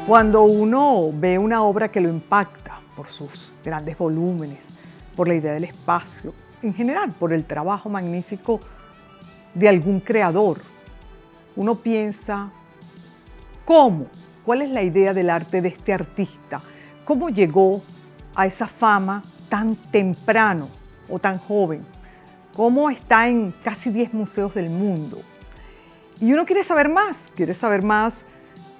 Cuando uno ve una obra que lo impacta por sus grandes volúmenes, por la idea del espacio, en general por el trabajo magnífico de algún creador, uno piensa, ¿cómo? ¿Cuál es la idea del arte de este artista? ¿Cómo llegó a esa fama tan temprano o tan joven? ¿Cómo está en casi 10 museos del mundo? Y uno quiere saber más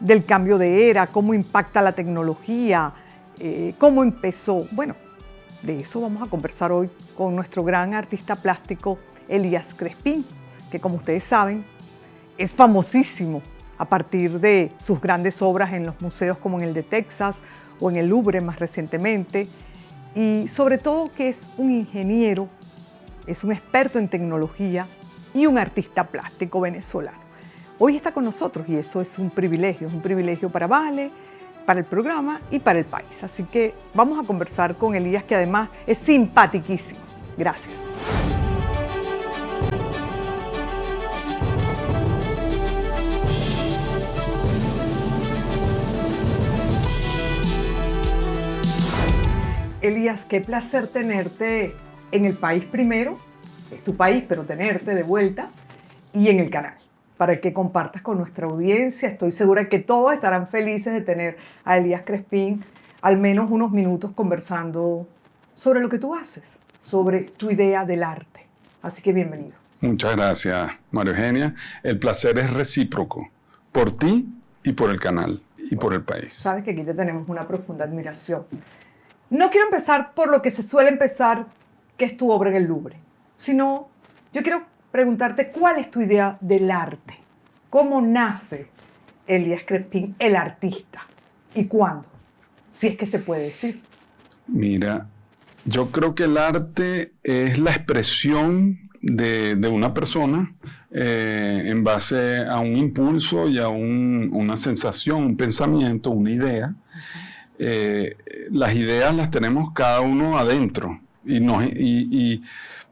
del cambio de era, cómo impacta la tecnología, cómo empezó. Bueno, de eso vamos a conversar hoy con nuestro gran artista plástico, Elías Crespin, que como ustedes saben, es famosísimo a partir de sus grandes obras en los museos como en el de Texas o en el Louvre más recientemente, y sobre todo que es un ingeniero, es un experto en tecnología y un artista plástico venezolano. Hoy está con nosotros y eso es un privilegio para Vale, para el programa y para el país. Así que vamos a conversar con Elías, que además es simpatiquísimo. Gracias. Elías, qué placer tenerte en el país primero, es tu país, pero tenerte de vuelta, y en el canal, para que compartas con nuestra audiencia. Estoy segura que todos estarán felices de tener a Elías Crespin al menos unos minutos conversando sobre lo que tú haces, sobre tu idea del arte. Así que bienvenido. Muchas gracias, María Eugenia. El placer es recíproco, por ti y por el canal y por el país. Sabes que aquí te tenemos una profunda admiración. No quiero empezar por lo que se suele empezar, que es tu obra en el Louvre, sino yo quiero preguntarte cuál es tu idea del arte. ¿Cómo nace Elías Crespin, el artista? ¿Y cuándo? Si es que se puede decir. Mira, yo creo que el arte es la expresión de una persona en base a un impulso y a una sensación, un pensamiento, una idea. Las ideas las tenemos cada uno adentro y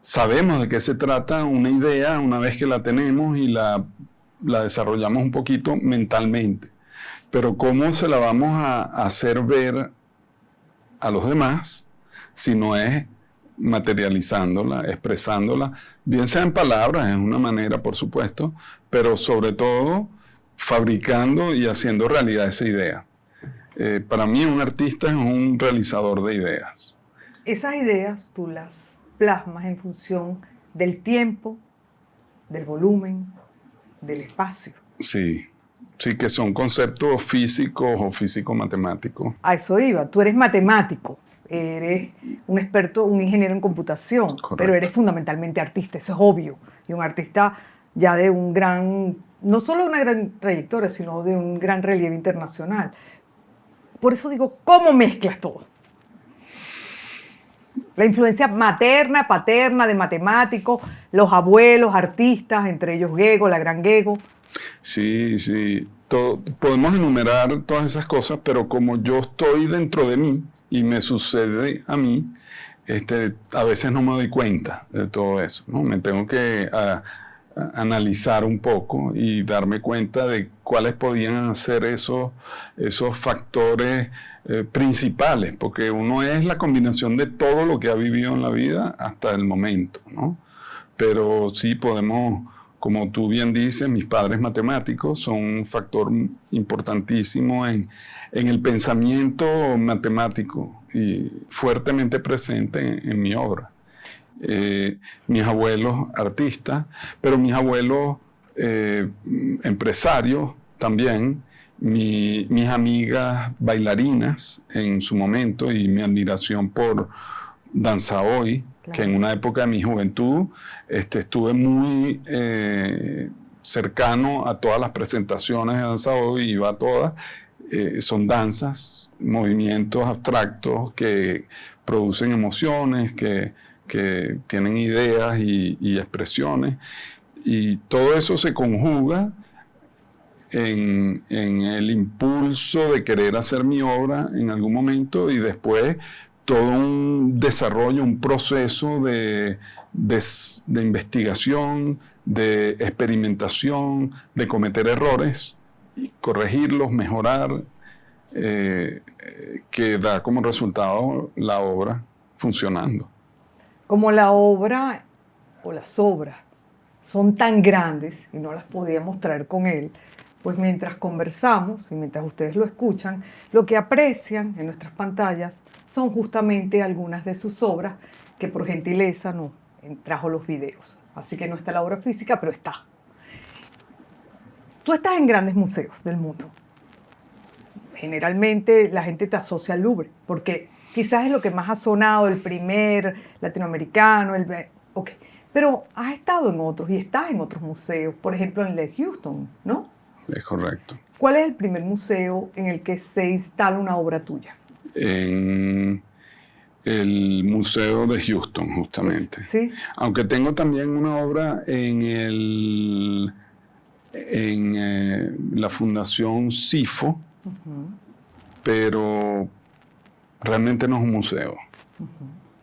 sabemos de qué se trata una idea una vez que la tenemos y la desarrollamos un poquito mentalmente. Pero ¿cómo se la vamos a hacer ver a los demás si no es materializándola, expresándola, bien sea en palabras, es una manera, por supuesto, pero sobre todo fabricando y haciendo realidad esa idea? Para mí un artista es un realizador de ideas. Esas ideas tú las plasmas en función del tiempo, del volumen, del espacio. Sí, que son conceptos físicos o físico-matemáticos. A eso iba, tú eres matemático, eres un experto, un ingeniero en computación, correcto, pero eres fundamentalmente artista, eso es obvio. Y un artista ya de un gran, no solo de una gran trayectoria, sino de un gran relieve internacional. Por eso digo, ¿cómo mezclas todo? La influencia materna, paterna de matemáticos, los abuelos, artistas, entre ellos Gego, la gran Gego. Sí, podemos enumerar todas esas cosas, pero como yo estoy dentro de mí y me sucede a mí, a veces no me doy cuenta de todo eso, ¿no? Me tengo que analizar un poco y darme cuenta de cuáles podían ser esos factores principales, porque uno es la combinación de todo lo que ha vivido en la vida hasta el momento, ¿no? Pero sí podemos, como tú bien dices, mis padres matemáticos son un factor importantísimo en el pensamiento matemático y fuertemente presente en mi obra. Mis abuelos artistas, pero mis abuelos empresarios también, mis amigas bailarinas en su momento y mi admiración por Danza Hoy, claro, que en una época de mi juventud estuve muy cercano a todas las presentaciones de Danza Hoy, iba a todas. Son danzas, movimientos abstractos que producen emociones, que tienen ideas y expresiones, y todo eso se conjuga en el impulso de querer hacer mi obra en algún momento y después todo un desarrollo, un proceso de investigación, de experimentación, de cometer errores, y corregirlos, mejorar, que da como resultado la obra funcionando. Como la obra o las obras son tan grandes y no las podíamos traer con él, pues mientras conversamos y mientras ustedes lo escuchan, lo que aprecian en nuestras pantallas son justamente algunas de sus obras que por gentileza nos trajo los videos. Así que no está la obra física, pero está. Tú estás en grandes museos del mundo. Generalmente la gente te asocia al Louvre, porque quizás es lo que más ha sonado, el primer latinoamericano, ok. Pero has estado en otros y estás en otros museos, por ejemplo en el de Houston, ¿no? Es correcto. ¿Cuál es el primer museo en el que se instala una obra tuya? En el Museo de Houston, justamente. Sí. Aunque tengo también una obra en la Fundación SIFO, pero realmente no es un museo.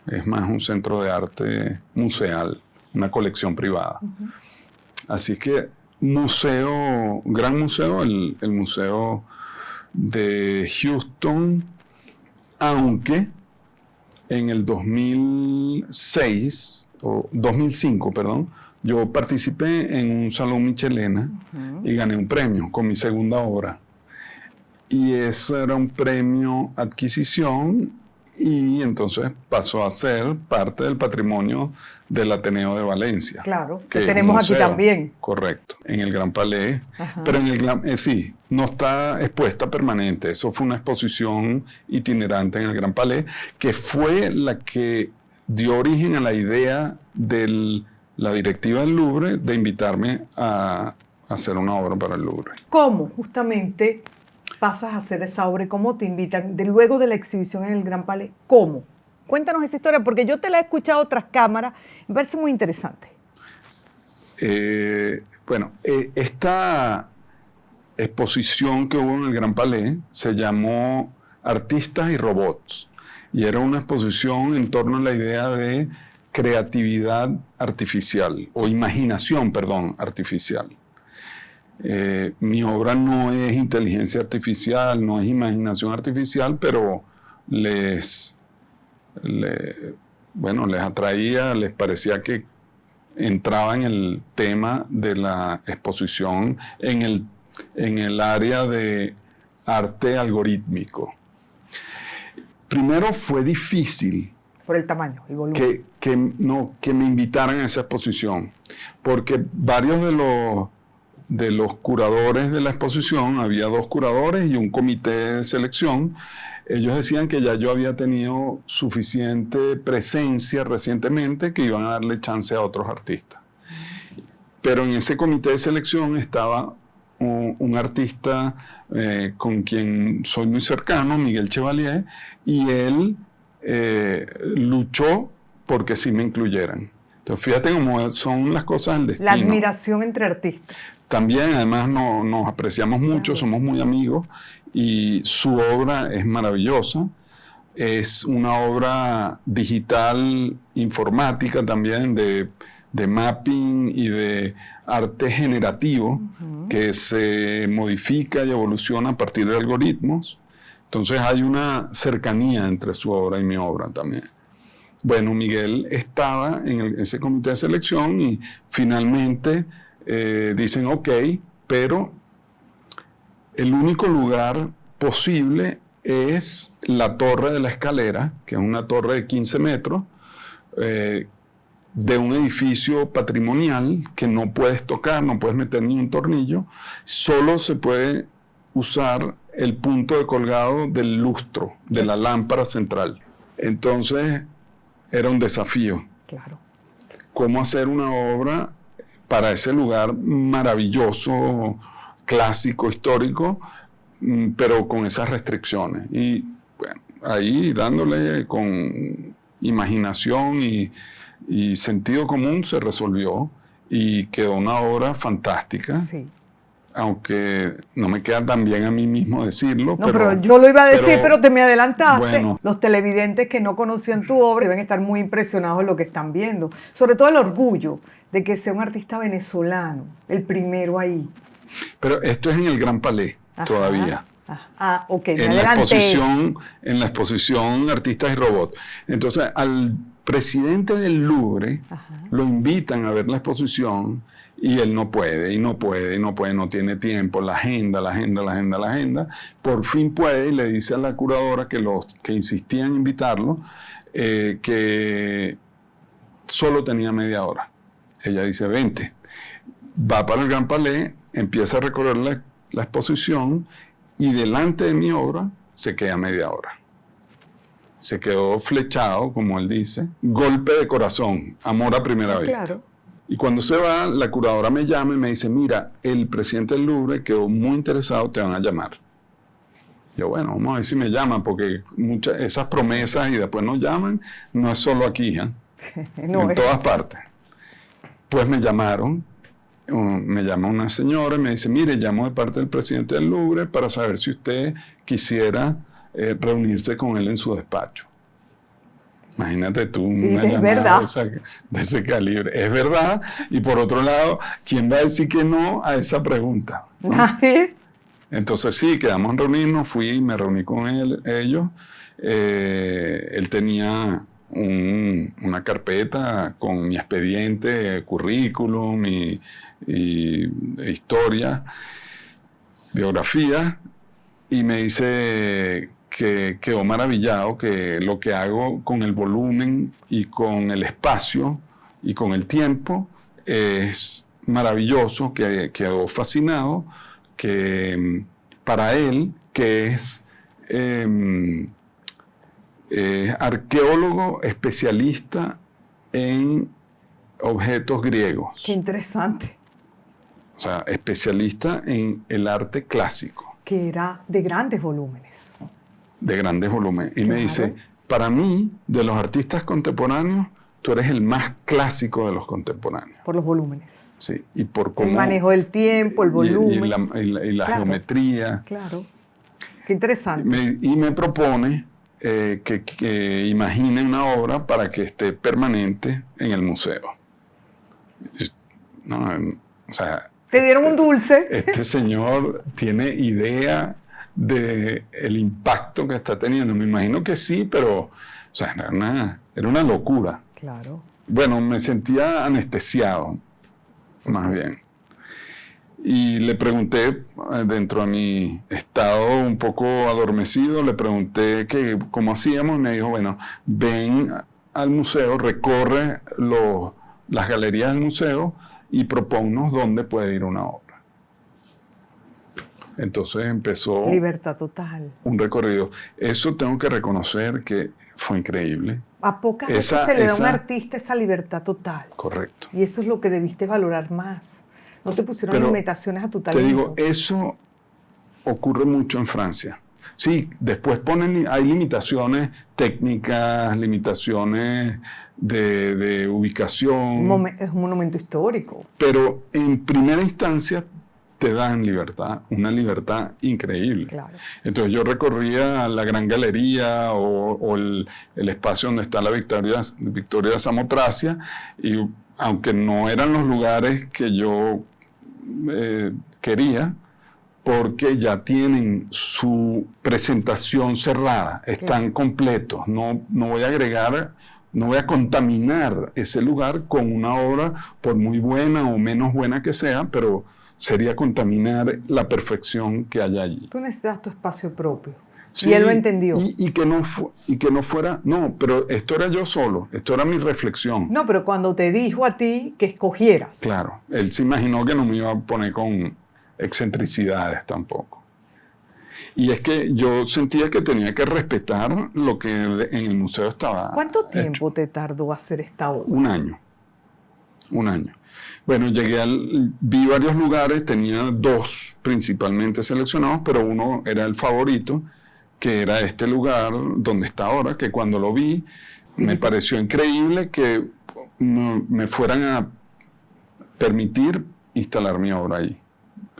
Es más un centro de arte museal, una colección privada. Así que museo, gran museo, el Museo de Houston, aunque en el 2005, yo participé en un Salón Michelena y gané un premio con mi segunda obra. Y eso era un premio adquisición y entonces pasó a ser parte del patrimonio del Ateneo de Valencia. Claro, que tenemos aquí también. Correcto, en el Gran Palais. Pero en el sí, no está expuesta permanente. Eso fue una exposición itinerante en el Gran Palais, que fue la que dio origen a la idea de la directiva del Louvre de invitarme a hacer una obra para el Louvre. ¿Cómo justamente pasas a hacer esa obra y cómo te invitan luego de la exhibición en el Gran Palais? ¿Cómo? Cuéntanos esa historia, porque yo te la he escuchado tras cámara, me parece muy interesante. Esta exposición que hubo en el Gran Palais se llamó Artistas y Robots, y era una exposición en torno a la idea de creatividad artificial, o imaginación, artificial. Mi obra no es inteligencia artificial, no es imaginación artificial, pero les atraía, les parecía que entraba en el tema de la exposición en el área de arte algorítmico. Primero fue difícil por el tamaño, el volumen. que me invitaran a esa exposición, porque varios de los curadores de la exposición, había 2 curadores y un comité de selección, ellos decían que ya yo había tenido suficiente presencia recientemente que iban a darle chance a otros artistas. Pero en ese comité de selección estaba un artista con quien soy muy cercano, Miguel Chevalier, y él luchó porque sí me incluyeran. Entonces, fíjate cómo son las cosas del destino. La admiración entre artistas. También, además, nos apreciamos mucho, somos muy amigos, y su obra es maravillosa. Es una obra digital, informática también, de mapping y de arte generativo, que se modifica y evoluciona a partir de algoritmos. Entonces hay una cercanía entre su obra y mi obra también. Bueno, Miguel estaba en ese comité de selección y finalmente dicen ok, pero el único lugar posible es la Torre de la Escalera, que es una torre de 15 metros, de un edificio patrimonial que no puedes tocar, no puedes meter ni un tornillo, solo se puede usar el punto de colgado del lustro, de la lámpara central. Entonces, era un desafío. Claro. ¿Cómo hacer una obra para ese lugar maravilloso, clásico, histórico, pero con esas restricciones? Y bueno, ahí dándole con imaginación y sentido común se resolvió y quedó una obra fantástica. Sí. Aunque no me queda tan bien a mí mismo decirlo. No, pero yo lo iba a decir, pero te me adelantaste. Bueno. Los televidentes que no conocían tu obra iban a estar muy impresionados de lo que están viendo. Sobre todo el orgullo de que sea un artista venezolano, el primero ahí. Pero esto es en el Gran Palais todavía. Ok, me en la exposición Artistas y Robots. Entonces, al presidente del Louvre lo invitan a ver la exposición y él no puede, no tiene tiempo, la agenda. Por fin puede y le dice a la curadora que insistía en invitarlo, que solo tenía media hora. Ella dice, vente. Va para el Gran Palais, empieza a recorrer la exposición y delante de mi obra se queda media hora. Se quedó flechado, como él dice, golpe de corazón, amor a primera vista. Claro. Y cuando se va, la curadora me llama y me dice, mira, el presidente del Louvre quedó muy interesado, te van a llamar. Yo, bueno, vamos a ver si me llaman, porque esas promesas y después nos llaman, no es solo aquí, ¿eh? En todas partes. Pues me llamaron. Me llama una señora y me dice, mire, llamo de parte del presidente del Louvre para saber si usted quisiera reunirse con él en su despacho. Imagínate tú una llamada de ese calibre. Es verdad. Y por otro lado, ¿quién va a decir que no a esa pregunta? Nadie. Entonces sí, quedamos en reunirnos, me reuní con ellos. Él tenía una carpeta con mi expediente, currículum y historia, biografía, y me dice que quedó maravillado, que lo que hago con el volumen y con el espacio y con el tiempo es maravilloso, que quedó fascinado, que para él, que es arqueólogo especialista en objetos griegos. Qué interesante. O sea, especialista en el arte clásico. Que era de grandes volúmenes. De grandes volúmenes. Y claro. me dice, para mí, de los artistas contemporáneos, tú eres el más clásico de los contemporáneos. Por los volúmenes. Sí, y por cómo... El manejo del tiempo, el volumen. Y la geometría. Claro. Qué interesante. Y me propone que imagine una obra para que esté permanente en el museo. No, o sea, te dieron un dulce. Este señor tiene idea del impacto que está teniendo. Me imagino que sí, pero o sea, era una locura. Claro. Bueno, me sentía anestesiado, más bien. Y le pregunté, dentro de mi estado un poco adormecido, le pregunté cómo hacíamos. Me dijo, bueno, ven al museo, recorre las galerías del museo y proponnos dónde puede ir una obra. Entonces empezó... Libertad total. Un recorrido. Eso tengo que reconocer que fue increíble. A pocas veces se le da a un artista esa libertad total. Correcto. Y eso es lo que debiste valorar más. No te pusieron limitaciones a tu talento. Te digo, eso ocurre mucho en Francia. Sí, después hay limitaciones técnicas, limitaciones de ubicación. Es un monumento histórico. Pero en primera instancia te dan libertad, una libertad increíble. Claro. Entonces yo recorría la Gran Galería o el espacio donde está la Victoria de Samotracia, y aunque no eran los lugares que yo quería, porque ya tienen su presentación cerrada, están completos, no voy a agregar, no voy a contaminar ese lugar con una obra, por muy buena o menos buena que sea, pero sería contaminar la perfección que hay allí. Tú necesitas tu espacio propio. Sí, y él lo entendió. Y que no fuera, no, pero esto era yo solo, esto era mi reflexión. No, pero cuando te dijo a ti que escogieras. Claro, él se imaginó que no me iba a poner con excentricidades tampoco. Y es que yo sentía que tenía que respetar lo que en el museo estaba. ¿Cuánto tiempo hecho. te tardó hacer esta obra? Un año. Bueno, vi varios lugares, tenía 2 principalmente seleccionados, pero uno era el favorito, que era este lugar donde está ahora, que cuando lo vi me pareció increíble que me fueran a permitir instalar mi obra ahí.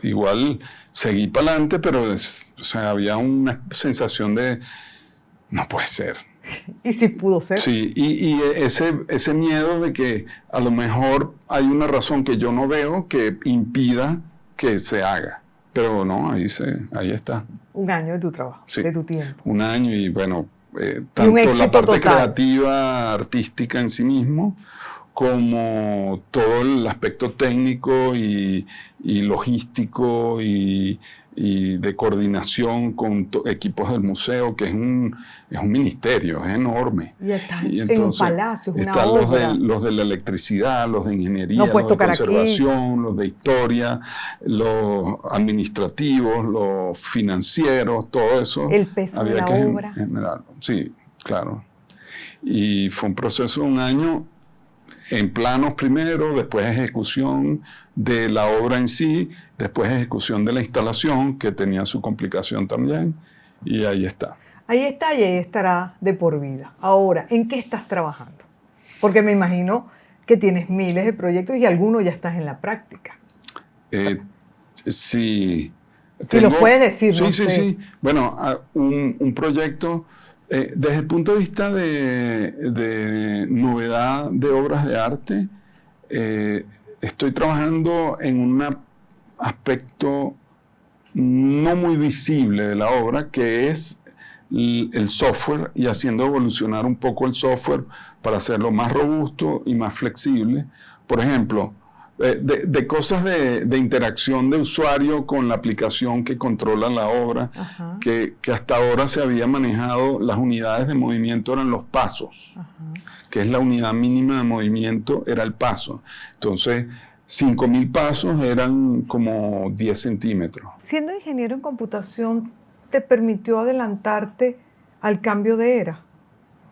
Igual seguí para adelante, pero había una sensación de no puede ser. ¿Y si pudo ser? Sí, y ese miedo de que a lo mejor hay una razón que yo no veo que impida que se haga. Pero no, ahí está. Un año de tu trabajo, Sí, de tu tiempo. un año y bueno, Y un tanto la éxito parte total. creativa, artística en sí mismo, como todo el aspecto técnico y logístico y de coordinación con equipos del museo, que es un ministerio, es enorme. Y estás Y en un palacio, es una están obra. los de la electricidad, los de ingeniería, No puedes los de tocar aquí. conservación, los de historia, los administrativos, los financieros, todo eso. El peso de había la que obra. generarlo. Sí, claro. Y fue un proceso de un año en planos primero, después ejecución de la obra en sí, después ejecución de la instalación, que tenía su complicación también, y ahí está. Ahí está y ahí estará de por vida. Ahora, ¿en qué estás trabajando? Porque me imagino que tienes miles de proyectos y algunos ya estás en la práctica. Sí. Si los puedes decir, sí, no sí, sé. sí. Bueno, un proyecto, desde el punto de vista de novedad de obras de arte, estoy trabajando en un aspecto no muy visible de la obra, que es el software, y haciendo evolucionar un poco el software para hacerlo más robusto y más flexible. Por ejemplo, de cosas de interacción de usuario con la aplicación que controla la obra, que hasta ahora se había manejado, las unidades de movimiento eran los pasos, que es la unidad mínima de movimiento, era el paso. Entonces, 5.000 pasos eran como 10 centímetros. Siendo ingeniero en computación, ¿te permitió adelantarte al cambio de era?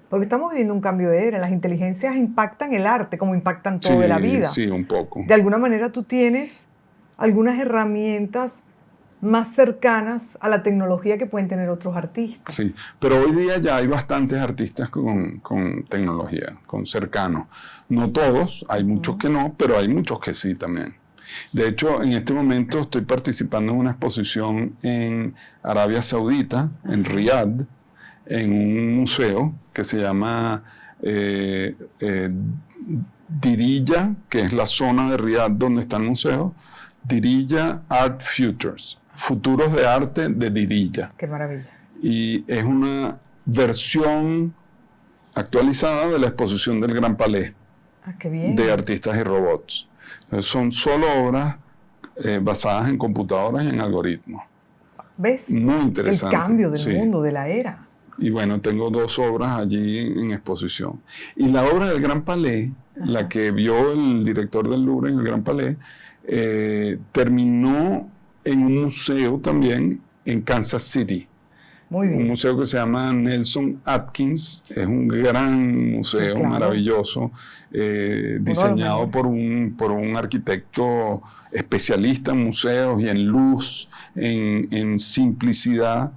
Porque estamos viviendo un cambio de era. Las inteligencias impactan el arte como impactan todo de la vida. Sí, un poco. De alguna manera tú tienes algunas herramientas más cercanas a la tecnología que pueden tener otros artistas. Sí, pero hoy día ya hay bastantes artistas con tecnología, con cercanos. No todos, hay muchos que no, pero hay muchos que sí también. De hecho, en este momento estoy participando en una exposición en Arabia Saudita, en Riyadh, en un museo que se llama Diriyah, que es la zona de Riyadh donde está el museo, Diriyah Art Futures, futuros de arte de Diriyah. ¡Qué maravilla! Y es una versión actualizada de la exposición del Gran Palais, qué bien, de artistas y robots. Entonces, son solo obras basadas en computadoras y en algoritmos. ¿Ves? Muy interesante. El cambio del mundo, de la era. Y bueno, tengo 2 obras allí en exposición. Y la obra del Gran Palais, la que vio el director del Louvre en el Gran Palais, terminó en un museo también en Kansas City. Muy bien. Un museo que se llama Nelson Atkins, es un gran museo, sí, claro, maravilloso, diseñado por un arquitecto especialista en museos y en luz, en simplicidad,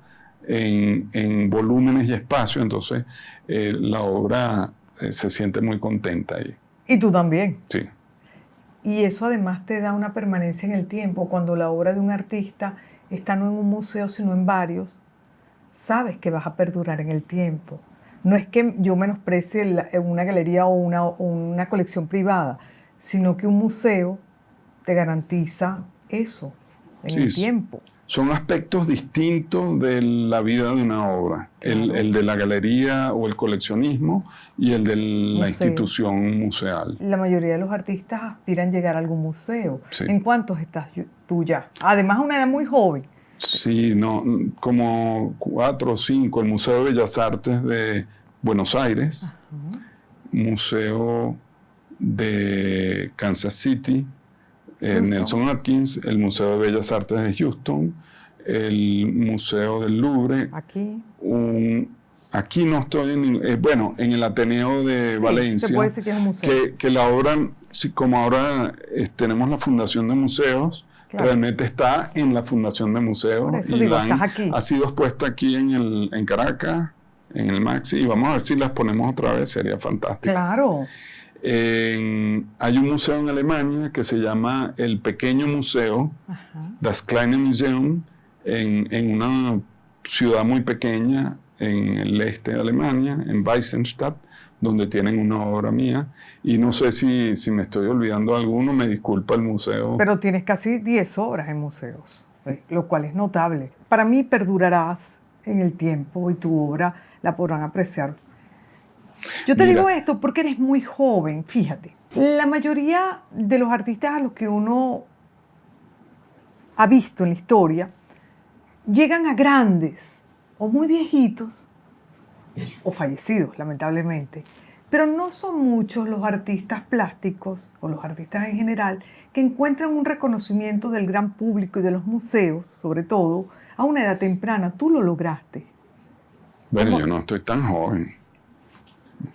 en volúmenes y espacio. Entonces la obra se siente muy contenta ahí. ¿Y tú también? Sí. Y eso además te da una permanencia en el tiempo. Cuando la obra de un artista está no en un museo, sino en varios, sabes que vas a perdurar en el tiempo. No es que yo menosprecie una galería o una colección privada, sino que un museo te garantiza eso en el tiempo. Son aspectos distintos de la vida de una obra. Claro. El de la galería o el coleccionismo y el de la institución museal. La mayoría de los artistas aspiran llegar a algún museo. Sí. ¿En cuántos estás tú ya? Además, a una edad muy joven. Sí, no, como 4 o 5. El Museo de Bellas Artes de Buenos Aires, Museo de Kansas City, Nelson Atkins, el Museo de Bellas Artes de Houston, el Museo del Louvre. Aquí. Aquí no estoy en el Ateneo de Valencia. Se puede decir que es un museo. Que la obra, como ahora tenemos la Fundación de Museos, claro, realmente está en la Fundación de Museos. Por eso digo, estás aquí. Ha sido expuesta aquí en Caracas, en el Maxi, y vamos a ver si las ponemos otra vez, sería fantástico. Claro. Hay un museo en Alemania que se llama el Pequeño Museo, Das Kleine Museum, en una ciudad muy pequeña en el este de Alemania, en Weissenstadt, donde tienen una obra mía. Y no sé si me estoy olvidando de alguno, me disculpa el museo. Pero tienes casi 10 obras en museos. lo cual es notable. Para mí perdurarás en el tiempo y tu obra la podrán apreciar. Yo te digo esto porque eres muy joven, fíjate. La mayoría de los artistas a los que uno ha visto en la historia llegan a grandes o muy viejitos o fallecidos, lamentablemente. Pero no son muchos los artistas plásticos o los artistas en general que encuentran un reconocimiento del gran público y de los museos, sobre todo, a una edad temprana. Tú lo lograste. Bueno, yo no estoy tan joven.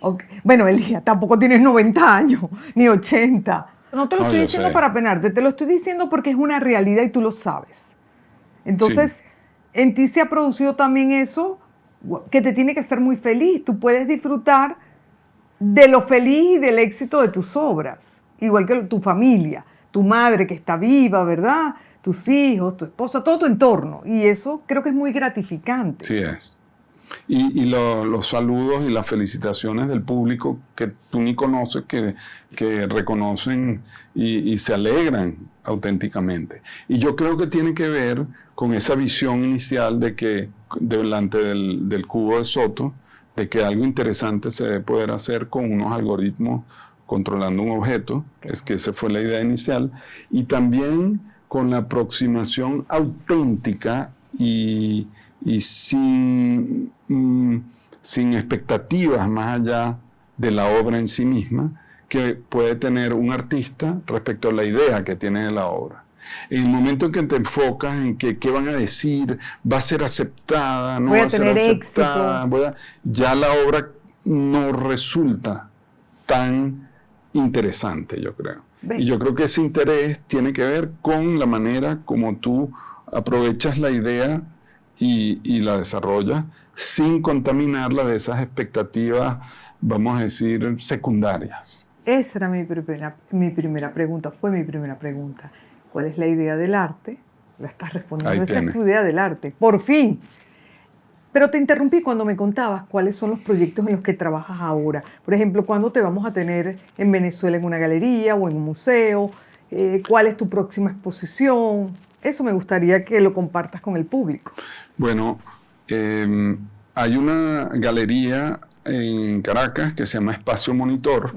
Okay. Bueno, Elías, tampoco tienes 90 años, ni 80. No te lo estoy diciendo para penarte, te lo estoy diciendo porque es una realidad y tú lo sabes. Entonces, en ti se ha producido también eso que te tiene que hacer muy feliz. Tú puedes disfrutar de lo feliz y del éxito de tus obras, igual que tu familia, tu madre que está viva, ¿verdad? Tus hijos, tu esposa, todo tu entorno. Y eso creo que es muy gratificante. Sí es. Y los saludos y las felicitaciones del público que tú ni conoces, que reconocen y se alegran auténticamente. Y yo creo que tiene que ver con esa visión inicial de que delante del cubo de Soto, de que algo interesante se debe poder hacer con unos algoritmos controlando un objeto, es que esa fue la idea inicial, y también con la aproximación auténtica y sin expectativas más allá de la obra en sí misma que puede tener un artista respecto a la idea que tiene de la obra. En el momento en que te enfocas en que qué van a decir, va a ser aceptada, no va a ser aceptada, ya la obra no resulta tan interesante, yo creo. Y yo creo que ese interés tiene que ver con la manera como tú aprovechas la idea y la desarrollas sin contaminarla de esas expectativas, vamos a decir, secundarias. Esa era mi primera pregunta, fue mi primera pregunta. ¿Cuál es la idea del arte? La estás respondiendo. Esa es tu idea del arte, por fin. Pero te interrumpí cuando me contabas cuáles son los proyectos en los que trabajas ahora. Por ejemplo, ¿cuándo te vamos a tener en Venezuela en una galería o en un museo? ¿Cuál es tu próxima exposición? Eso me gustaría que lo compartas con el público. Bueno, hay una galería en Caracas que se llama Espacio Monitor,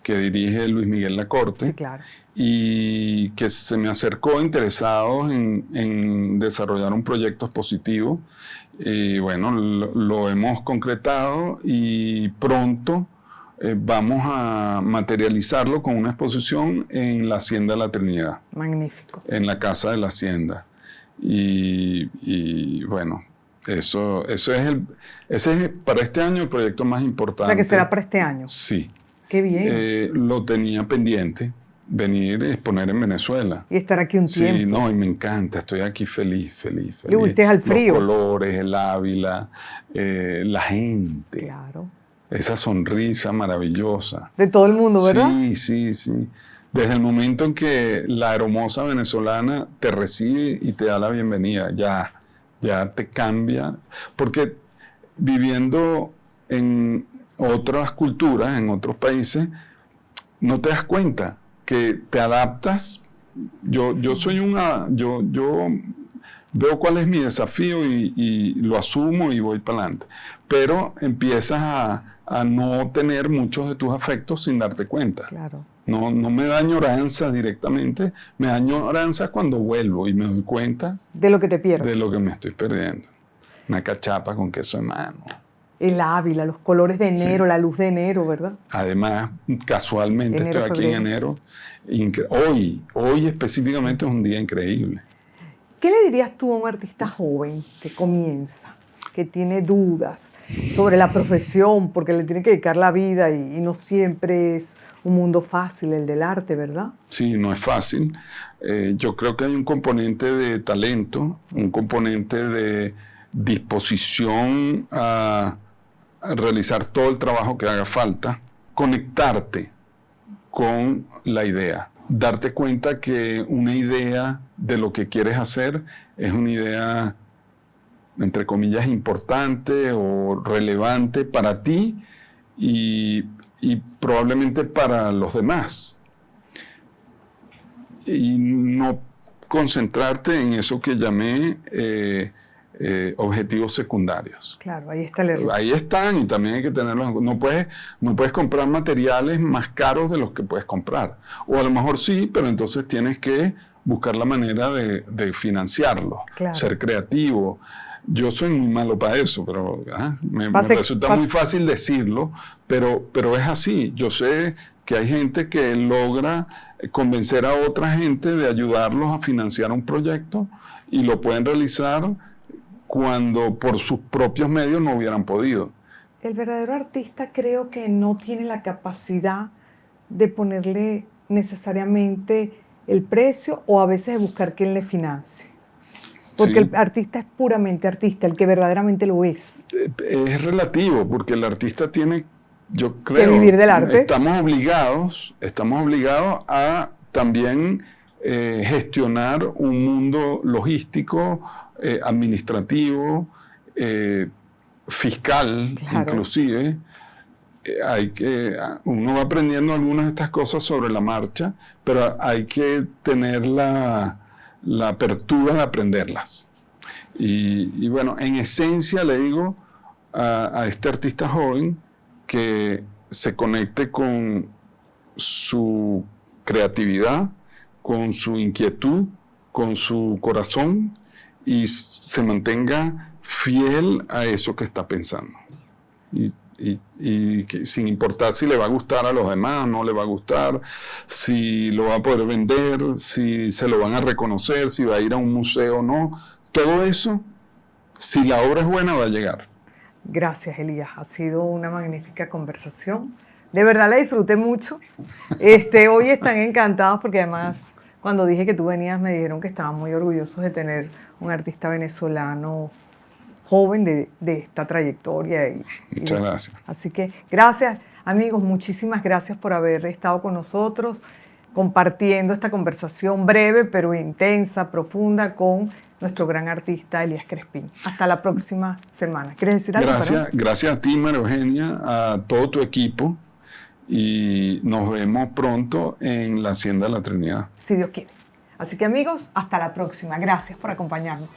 que dirige Luis Miguel Lacorte. Sí, claro. Y que se me acercó interesado en desarrollar un proyecto expositivo. Y bueno, lo hemos concretado y pronto vamos a materializarlo con una exposición en la Hacienda de la Trinidad. Magnífico. En la Casa de la Hacienda. Y bueno, ese es para este año el proyecto más importante. O sea, que será para este año. Sí. Qué bien. Lo tenía pendiente, venir a exponer en Venezuela. Y estar aquí un tiempo. Sí, no, y me encanta, estoy aquí feliz. ¿Le gustes al frío? Los colores, el Ávila, la gente. Claro. Esa sonrisa maravillosa. De todo el mundo, ¿verdad? Sí. Desde el momento en que la hermosa venezolana te recibe y te da la bienvenida, ya te cambia. Porque viviendo en otras culturas, en otros países, no te das cuenta que te adaptas. Yo veo cuál es mi desafío y lo asumo y voy para adelante. Pero empiezas a no tener muchos de tus afectos sin darte cuenta. Claro. No me da añoranza directamente, me da añoranza cuando vuelvo y me doy cuenta de lo que te pierdes. De lo que me estoy perdiendo. Una cachapa con queso de mano. El Ávila, los colores de enero, la luz de enero, ¿verdad? Además, casualmente estoy aquí en enero. Hoy específicamente es un día increíble. ¿Qué le dirías tú a un artista joven que comienza, que tiene dudas sobre la profesión, porque le tiene que dedicar la vida y no siempre es un mundo fácil el del arte, ¿verdad? Sí, no es fácil. Yo creo que hay un componente de talento, un componente de disposición a realizar todo el trabajo que haga falta, conectarte con la idea, darte cuenta que una idea de lo que quieres hacer es una idea, entre comillas, importante o relevante para ti y probablemente para los demás. Y no concentrarte en eso que llamé objetivos secundarios. Claro, ahí está el error. Ahí están y también hay que tenerlos. No puedes comprar materiales más caros de los que puedes comprar. O a lo mejor sí, pero entonces tienes que buscar la manera de financiarlo, claro. Ser creativo. Yo soy muy malo para eso, pero me resulta muy fácil decirlo, pero es así. Yo sé que hay gente que logra convencer a otra gente de ayudarlos a financiar un proyecto y lo pueden realizar cuando por sus propios medios no hubieran podido. El verdadero artista creo que no tiene la capacidad de ponerle necesariamente el precio o a veces de buscar quién le financie. Porque el artista es puramente artista, el que verdaderamente lo es. Es relativo, porque el artista tiene, yo creo, que vivir del arte. Estamos obligados a también gestionar un mundo logístico, administrativo, fiscal, claro. Inclusive. Uno va aprendiendo algunas de estas cosas sobre la marcha, pero hay que tener la apertura de aprenderlas. Y bueno, en esencia le digo a este artista joven que se conecte con su creatividad, con su inquietud, con su corazón y se mantenga fiel a eso que está pensando. Y que, sin importar si le va a gustar a los demás, no le va a gustar, si lo va a poder vender, si se lo van a reconocer, si va a ir a un museo o no. Todo eso, si la obra es buena, va a llegar. Gracias, Elías. Ha sido una magnífica conversación. De verdad la disfruté mucho. Hoy están encantados porque además cuando dije que tú venías me dijeron que estaban muy orgullosos de tener un artista venezolano joven de esta trayectoria. Muchas gracias. Así que gracias, amigos, muchísimas gracias por haber estado con nosotros, compartiendo esta conversación breve, pero intensa, profunda, con nuestro gran artista, Elías Crespin. Hasta la próxima semana. ¿Quieres decir algo? Gracias a ti, María Eugenia, a todo tu equipo, y nos vemos pronto en la Hacienda de la Trinidad. Si Dios quiere. Así que, amigos, hasta la próxima. Gracias por acompañarnos.